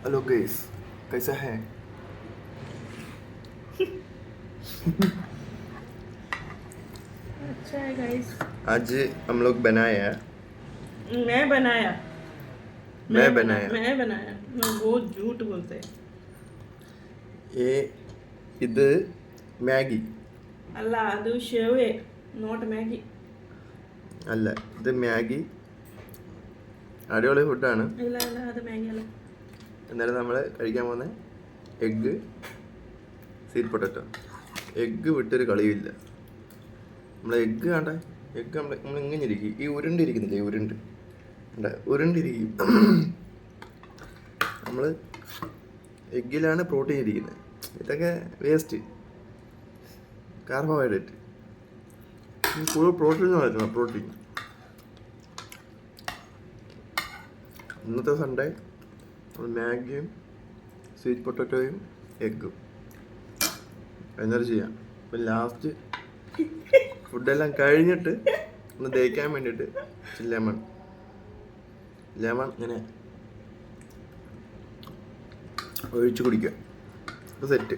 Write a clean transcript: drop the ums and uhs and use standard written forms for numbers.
Hello guys, कैसा है? अच्छा है गाइस। आज हम लोग बनाए हैं। मैं बनाया मैं बनाया मैं बनाया मैं बहुत झूठ बोलते हैं। ये ഇത് മാഗി അല്ല അത് ഷെവേ നോട്ട് മാഗി. അല്ല, ഇത് മാഗി അടിപൊളി ഫുഡാണ്. അല്ല അല്ല അത് മാഗി അല്ല. എന്നാലും നമ്മൾ കഴിക്കാൻ പോകുന്ന എഗ്ഗ് സ്വീറ്റ് പൊട്ടറ്റോ. എഗ്ഗ് വിട്ടൊരു കളിയില്ല. നമ്മൾ എഗ്ഗ് കണ്ട എഗ്ഗ് നമ്മൾ ഇങ്ങനെ ഇരിക്കും, ഈ ഉരുണ്ടിരിക്കുന്നില്ലേ, ഉരുണ്ടിരിക്കും. നമ്മൾ എഗ്ഗിലാണ് പ്രോട്ടീൻ ഇരിക്കുന്നത്. ഇതൊക്കെ വേസ്റ്റ് കാർബോഹൈഡ്രേറ്റ്. കൂടുതൽ പ്രോട്ടീൻ എന്ന് പ്രോട്ടീൻ. ഇന്നത്തെ സൺഡേ മാഗിയും സ്വീറ്റ് പൊട്ടറ്റോയും എഗ്ഗും എന്നൊരു ചെയ്യാം. അപ്പം ലാസ്റ്റ് ഫുഡെല്ലാം കഴിഞ്ഞിട്ട് ഒന്ന് ദഹിക്കാൻ വേണ്ടിയിട്ട് ലെമൺ ഇങ്ങനെ ഒഴിച്ച് കുടിക്കുക. അത് സെറ്റ്.